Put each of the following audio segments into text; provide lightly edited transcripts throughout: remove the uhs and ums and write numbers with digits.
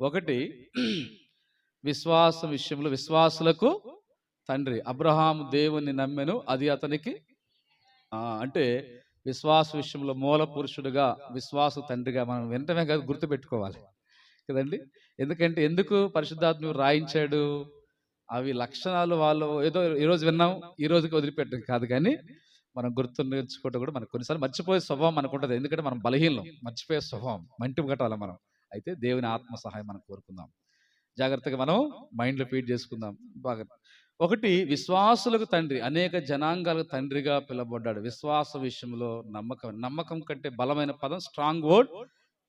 ఒకటి విశ్వాసం విషయంలో విశ్వాసులకు తండ్రి. అబ్రహాము దేవుని నమ్మెను, అది అతనికి అంటే విశ్వాస విషయంలో మూల పురుషుడుగా, విశ్వాస తండ్రిగా మనం వెంటనే కాదు గుర్తుపెట్టుకోవాలి కదండి. ఎందుకంటే ఎందుకు పరిశుద్ధాత్మ రాయించాడు? అవి లక్షణాలు వాళ్ళు ఏదో ఈరోజు విన్నాం, ఈ రోజుకి వదిలిపెట్టడం కాదు, కానీ మనం గుర్తు నేర్చుకోవడం కూడా మనకు కొన్నిసార్లు మర్చిపోయే స్వభావం మనకు ఉంటుంది. ఎందుకంటే మనం బలహీనం, మర్చిపోయే స్వభావం, మంటి కట్టాలి మనం. అయితే దేవుని ఆత్మ సహాయం మనం కోరుకుందాం, జాగ్రత్తగా మనం మైండ్లో ఫీడ్ చేసుకుందాం బాగా. ఒకటి విశ్వాసులకు తండ్రి, అనేక జనాంగాలకు తండ్రిగా పిలువబడ్డాడు. విశ్వాస విషయంలో నమ్మకం, నమ్మకం కంటే బలమైన పదం స్ట్రాంగ్ వర్డ్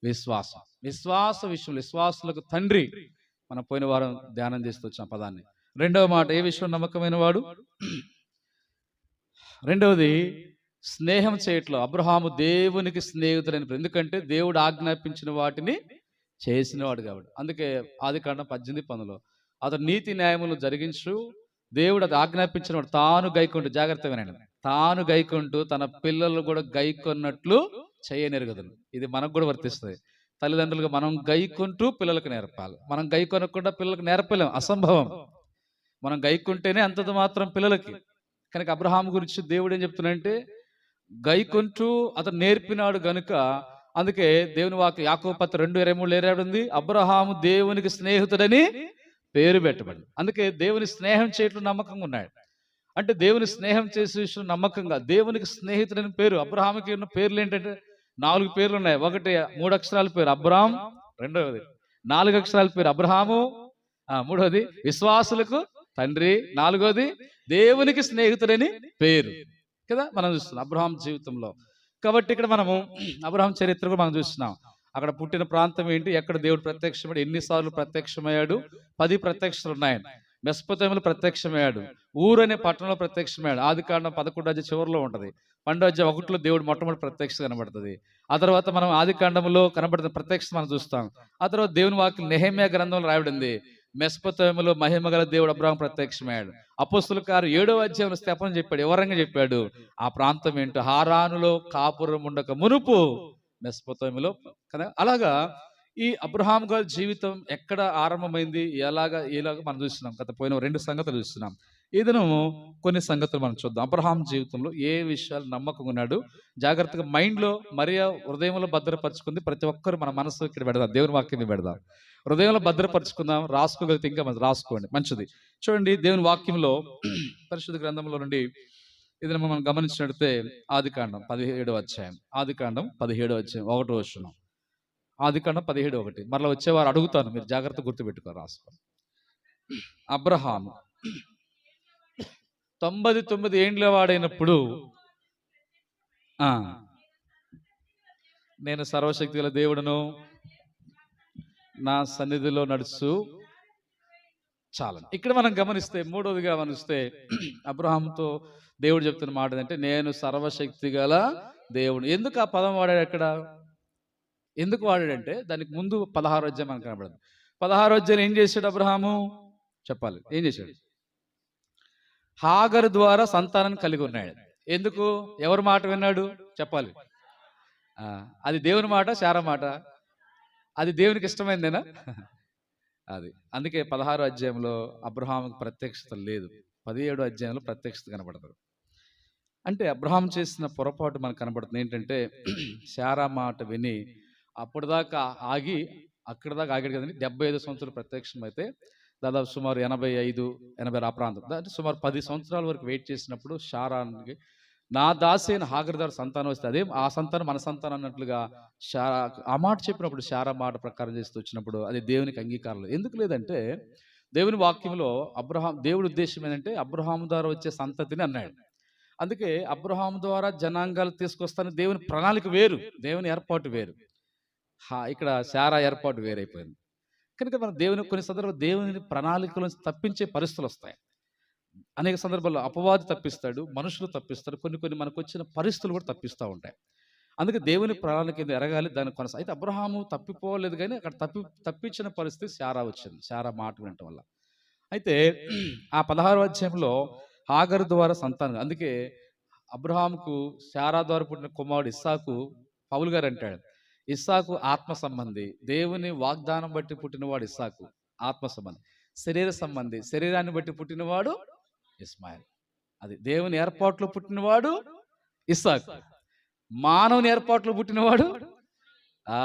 విశ్వాసం. విశ్వాస విషయంలో విశ్వాసులకు తండ్రి, మనం పోయిన వారం ధ్యానం చేస్తూ వచ్చిన పదాన్ని. రెండవ మాట, ఏ విషయం నమ్మకమైన వాడు? రెండవది స్నేహం చేయట్లో. అబ్రహాము దేవునికి స్నేహితుడైన, ఎందుకంటే దేవుడు ఆజ్ఞాపించిన వాటిని చేసినవాడు కాబట్టి. అందుకే ఆదికాండం 18:10 అతడు నీతి న్యాయములు జరిగించు, దేవుడు అది ఆజ్ఞాపించిన వాడు తాను గైకొంటూ, జాగ్రత్తగా వినండి, తాను గైకొంటూ తన పిల్లలు కూడా గైకొన్నట్లు చేయనెరగదును. ఇది మనకు కూడా వర్తిస్తుంది. తల్లిదండ్రులుగా మనం గైకొంటూ పిల్లలకు నేర్పాలి. మనం గైకొనకుండా పిల్లలకు నేర్పలేం, అసంభవం. మనం గైకుంటేనే అంతది మాత్రం పిల్లలకి. కనుక అబ్రహాం గురించి దేవుడు ఏం చెప్తున్నాడంటే, గైకొంటూ అతను నేర్పినాడు గనుక, అందుకే దేవుని వాక్యం యాకోబు పత్రిక 2:23 ఏరాడుంది, అబ్రహాము దేవునికి స్నేహితుడని పేరు పెట్టబడింది. అందుకే దేవుని స్నేహం చేయటం నమ్మకంగా ఉన్నాడు. అంటే దేవుని స్నేహం చేసే విషయం నమ్మకంగా, దేవునికి స్నేహితుడని పేరు. అబ్రహాముకి ఉన్న పేర్లు ఏంటంటే 4 పేర్లు ఉన్నాయి. ఒకటి 3 అక్షరాల పేరు అబ్రహాం, రెండవది 4 అక్షరాల పేరు అబ్రహాము, మూడవది విశ్వాసులకు తండ్రి, నాలుగోది దేవునికి స్నేహితుడని పేరు కదా మనం చూస్తున్నాం అబ్రహాం జీవితంలో. కాబట్టి ఇక్కడ మనము అబ్రహాం చరిత్ర కూడా మనం చూస్తున్నాం. అక్కడ పుట్టిన ప్రాంతం ఏంటి, ఎక్కడ దేవుడు ప్రత్యక్షమయ్యాడు, ఎన్నిసార్లు ప్రత్యక్షమయ్యాడు? 10 ప్రత్యక్షలు ఉన్నాయి. మెసొపొతామియాలో ప్రత్యక్షమయ్యాడు, ఊరు అనే పట్టణంలో ప్రత్యక్షమయ్యాడు. ఆదికాండం 11 చివరిలో ఉంటది. 12:1 దేవుడు మొట్టమొదటి ప్రత్యక్ష కనబడుతుంది. ఆ తర్వాత మనం ఆదికాండంలో కనబడుతున్న ప్రత్యక్ష మనం చూస్తాం. ఆ తర్వాత దేవుని వాక్యం నెహెమ్యా గ్రంథంలో రాయబడింది, మెసొపొతామియాలో మహిమగల దేవుడు అబ్రహాం ప్రత్యక్షమయ్యాడు. అపోస్తలుల కార్యం 7వ అధ్యాయంలో స్తెఫను చెప్పాడు, వివరంగా చెప్పాడు ఆ ప్రాంతం ఏంటో. హారానులో కాపురం ఉండక మునుపు మెసొపొతామియాలో కదా. అలాగా ఈ అబ్రహాం గారి జీవితం ఎక్కడ ఆరంభమైంది, ఎలాగా మనం చూస్తున్నాం. గత పోయిన 2 సంగతులు చూస్తున్నాం. ఈ దినము కొన్ని సంగతులు మనం చూద్దాం. అబ్రహాం జీవితంలో ఏ విషయాలు నమ్మకం ఉన్నాడు, జాగ్రత్తగా మైండ్లో మరియా హృదయంలో భద్రపరుచుకుంది. ప్రతి ఒక్కరు మన మనసు ఇక్కడ పెడదాం, దేవుని వాక్యాన్ని పెడదాం, హృదయంలో భద్రపరుచుకుందాం. రాసుకోగలిగితే ఇంకా రాసుకోండి, మంచిది. చూడండి, దేవుని వాక్యంలో పరిశుద్ధ గ్రంథంలో నుండి ఇది మనం గమనించినట్లయితే ఆదికాండం 17వ అధ్యాయం, ఆదికాండం 17వ అధ్యాయం 1వ వచనం, ఆదికాండం 17:1. మరలా వచ్చేవారు అడుగుతాను, మీరు జాగ్రత్త గుర్తుపెట్టుకో, రాసుకోండి. అబ్రహాము 99 ఏండ్ల వాడైనప్పుడు నేను సర్వశక్తి గల దేవుడును, నా సన్నిధిలో నడుచు చాలని. ఇక్కడ మనం గమనిస్తే, మూడవదిగా గమనిస్తే, అబ్రహాముతో దేవుడు చెప్తున్న మాట ఏంటంటే, నేను సర్వశక్తి గల దేవుడు. ఎందుకు ఆ పదం వాడాడు? ఎక్కడ ఎందుకు వాడాడంటే, దానికి ముందు 16వ అధ్యాయం మనకు కనబడదు. 16వ అధ్యాయం ఏం చేశాడు అబ్రహాము? చెప్పాలి, ఏం చేశాడు? హాగరు ద్వారా సంతానం కలిగి ఉన్నాడు. ఎందుకు? ఎవరి మాట విన్నాడు? చెప్పాలి. అది దేవుని మాట, శారా మాట? అది దేవునికి ఇష్టమైందేనా? అది అందుకే 16వ అధ్యాయంలో అబ్రహాముకి ప్రత్యక్షత లేదు, 17వ అధ్యాయంలో ప్రత్యక్షత కనబడతారు. అంటే అబ్రహాం చేసిన పొరపాటు మనకు కనబడుతుంది ఏంటంటే, శారా మాట విని అప్పటిదాకా ఆగి, అక్కడ దాకా ఆగాడు కదండి. 75 సంవత్సరాలు ప్రత్యక్షం అయితే దాదాపు సుమారు 85-86 ఆ ప్రాంతం, అంటే సుమారు 10 సంవత్సరాల వరకు వెయిట్ చేసినప్పుడు శారానికి నా దాసి అయిన హాగరు ద్వారా సంతానం వస్తే, అదే ఆ సంతానం మన సంతానం అన్నట్లుగా శారా ఆ మాట చెప్పినప్పుడు, శారా మాట ప్రకారం చేస్తూ వచ్చినప్పుడు అది దేవునికి అంగీకారం లేదు. ఎందుకు లేదంటే, దేవుని వాక్యంలో దేవుడి ఉద్దేశం ఏంటంటే అబ్రహాము ద్వారా వచ్చే సంతతిని అన్నాడు. అందుకే అబ్రహాము ద్వారా జనాంగాలు తీసుకొస్తాను, దేవుని ప్రణాళిక వేరు, దేవుని ఏర్పాటు వేరు. ఇక్కడ శారా ఏర్పాటు వేరైపోయింది. కనుక మన దేవుని కొన్ని సందర్భాలు దేవుని ప్రణాళికల నుంచి తప్పించే పరిస్థితులు వస్తాయి. అనేక సందర్భాల్లో అపవాది తప్పిస్తాడు, మనుషులు తప్పిస్తాడు, కొన్ని మనకు వచ్చిన పరిస్థితులు కూడా తప్పిస్తూ ఉంటాయి. అందుకే దేవుని ప్రణాళిక ఎరగాలి, దాన్ని కొనసాగి. అయితే అబ్రహాము తప్పిపోలేదు, కానీ అక్కడ తప్పించిన పరిస్థితి శారా వచ్చింది, శారా మాట వినటం వల్ల. అయితే ఆ 16వ అధ్యాయంలో హాగరు ద్వారా సంతానం. అందుకే అబ్రహాముకు శారా ద్వారా పుట్టిన కుమారుడు ఇస్సాకు పౌలు గారు అంటాడు, ఇస్సాకు ఆత్మ సంబంధి. దేవుని వాగ్దానం బట్టి పుట్టినవాడు ఇస్సాకు, ఆత్మ సంబంధి. శరీర సంబంధి, శరీరాన్ని బట్టి పుట్టినవాడు ఇస్మాయిల్. అది దేవుని ఏర్పాట్లో పుట్టినవాడు ఇస్సాకు. మానవుని ఏర్పాట్లో పుట్టినవాడు ఆ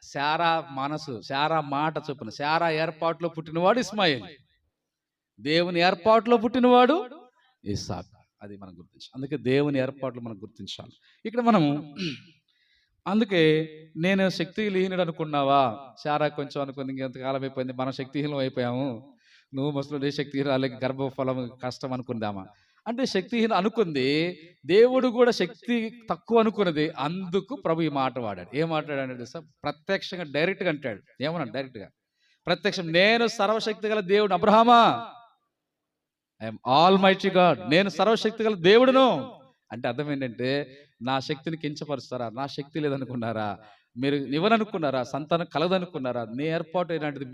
శారా మనసు, శారా మాట చొప్పున, శారా ఏర్పాట్లో పుట్టినవాడు ఇస్మాయిల్. దేవుని ఏర్పాట్లో పుట్టినవాడు ఇస్సాకు. అది మనం గుర్తించాలి. అందుకే దేవుని ఏర్పాట్లు మనం గుర్తించాలి. ఇక్కడ మనము అందుకే నేను శక్తిహీనుడు అనుకున్నావా? శారా కొంచెం అనుకుంది, ఇంకెంతకాలం అయిపోయింది, మనం శక్తిహీనం అయిపోయాము, నువ్వు ముసలి శక్తిహీనాలకి గర్భఫలం కష్టం అనుకుందామా అంటే, శక్తిహీన అనుకుంది, దేవుడు కూడా శక్తి తక్కువ అనుకున్నది. అందుకు ప్రభు ఈ మాట వాడాడు. ఏం మాట్లాడాడు సార్? ప్రత్యక్షంగా డైరెక్ట్గా అంటాడు. ఏమన్నా డైరెక్ట్గా ప్రత్యక్షం, నేను సర్వశక్తి గల దేవుడు అబ్రహామా, ఐఎమ్ ఆల్ మైటీ గాడ్, నేను సర్వశక్తి గల దేవుడును అంటే అర్థం ఏంటంటే, నా శక్తిని కించపరుస్తారా? నా శక్తి లేదనుకున్నారా? మీరు ఇవ్వననుకున్నారా? సంతానం కలదనుకున్నారా? నీ ఏర్పాటు ఇలాంటిది.